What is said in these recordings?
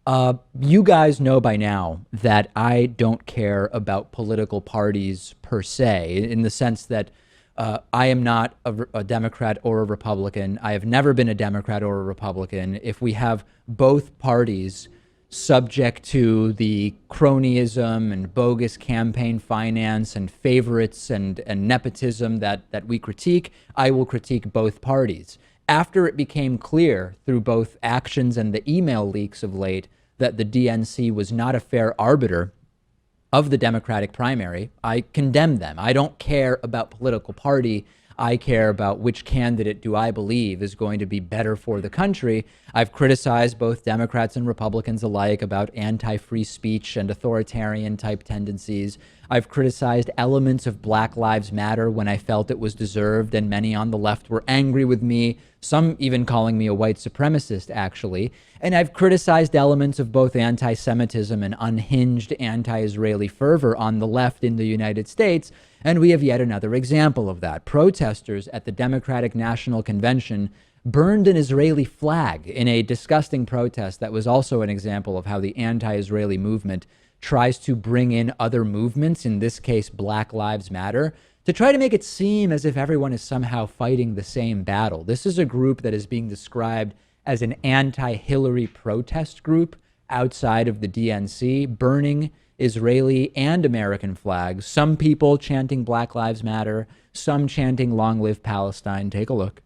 You guys know by now that I don't care about political parties per se, in the sense that I am not a Democrat or a Republican. I have never been a Democrat or a Republican. If we have both parties subject to the cronyism and bogus campaign finance and favorites and nepotism that we critique, I will critique both parties. After it became clear through both actions and the email leaks of late that the DNC was not a fair arbiter of the Democratic primary, I condemn them. I don't care about political party. I care about which candidate do I believe is going to be better for the country. I've criticized both Democrats and Republicans alike about anti-free speech and authoritarian type tendencies. I've criticized elements of Black Lives Matter when I felt it was deserved, and many on the left were angry with me, some even calling me a white supremacist, actually. And I've criticized elements of both anti-Semitism and unhinged anti-Israeli fervor on the left in the United States. And we have yet another example of that. Protesters at the Democratic National Convention burned an Israeli flag in a disgusting protest that was also an example of how the anti-Israeli movement tries to bring in other movements, in this case, Black Lives Matter, to try to make it seem as if everyone is somehow fighting the same battle. This is a group that is being described as an anti-Hillary protest group outside of the DNC, burning Israeli and American flags. Some people chanting Black Lives Matter, some chanting Long Live Palestine. Take a look.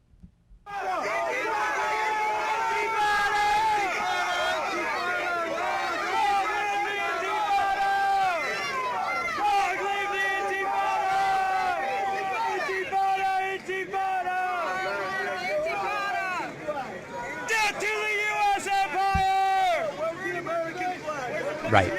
Right.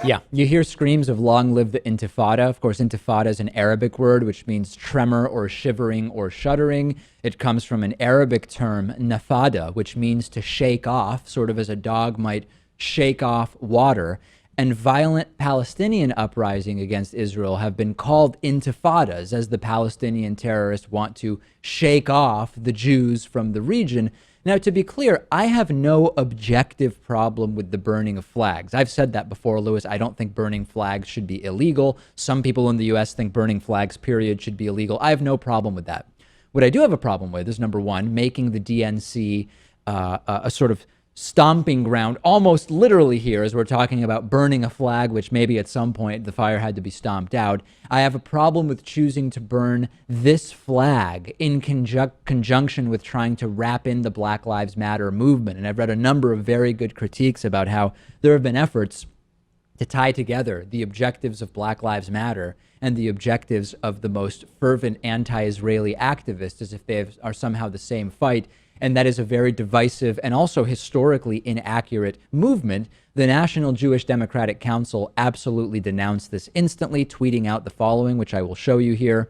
Yeah, you hear screams of long live the Intifada. Of course, Intifada is an Arabic word which means tremor or shivering or shuddering. It comes from an Arabic term, nafada, which means to shake off, sort of as a dog might shake off water. And violent Palestinian uprising against Israel have been called intifadas, as the Palestinian terrorists want to shake off the Jews from the region. Now, to be clear, I have no objective problem with the burning of flags. I've said that before, Lewis. I don't think burning flags should be illegal. Some people in the U.S. think burning flags, period, should be illegal. I have no problem with that. What I do have a problem with is, number one, making the DNC a sort of stomping ground, almost literally here, as we're talking about burning a flag, which maybe at some point the fire had to be stomped out. I have a problem with choosing to burn this flag in conjunction with trying to wrap in the Black Lives Matter movement. And I've read a number of very good critiques about how there have been efforts to tie together the objectives of Black Lives Matter and the objectives of the most fervent anti-Israeli activists as if they are somehow the same fight. And that is a very divisive and also historically inaccurate movement. The National Jewish Democratic Council absolutely denounced this instantly, tweeting out the following, which I will show you here.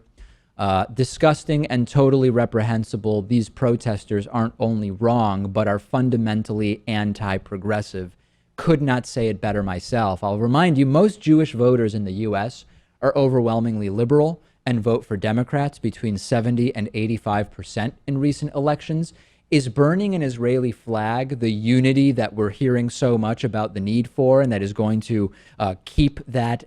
Disgusting and totally reprehensible. These protesters aren't only wrong, but are fundamentally anti-progressive. Could not say it better myself. I'll remind you, most Jewish voters in the U.S. are overwhelmingly liberal and vote for Democrats between 70 and 85% in recent elections. Is burning an Israeli flag the unity that we're hearing so much about the need for, and that is going to keep that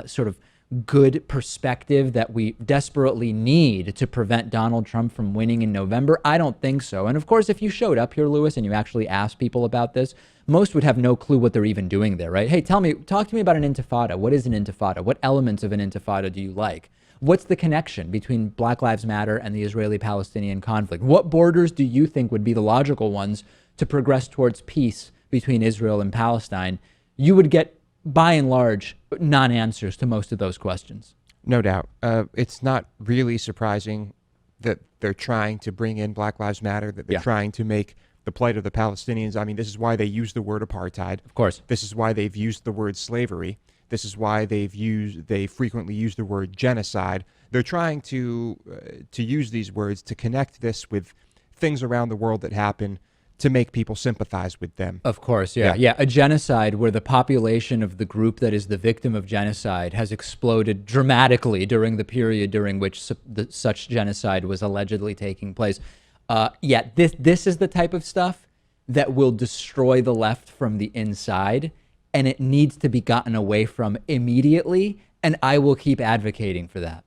sort of good perspective that we desperately need to prevent Donald Trump from winning in November? I don't think so. And of course, if you showed up here, Lewis, and you actually asked people about this, most would have no clue what they're even doing there, right? Hey, talk to me about an intifada. What is an intifada? What elements of an intifada do you like? What's the connection between Black Lives Matter and the Israeli-Palestinian conflict? What borders do you think would be the logical ones to progress towards peace between Israel and Palestine? You would get, by and large, non-answers to most of those questions. No doubt. It's not really surprising that they're trying to bring in Black Lives Matter, that they're trying to make the plight of the Palestinians. I mean, this is why they use the word apartheid. Of course. This is why they've used the word slavery. This is why they frequently use the word genocide. They're trying to use these words to connect this with things around the world that happen to make people sympathize with them. Of course, yeah. A genocide where the population of the group that is the victim of genocide has exploded dramatically during the period during which such genocide was allegedly taking place. This is the type of stuff that will destroy the left from the inside, and it needs to be gotten away from immediately. And I will keep advocating for that.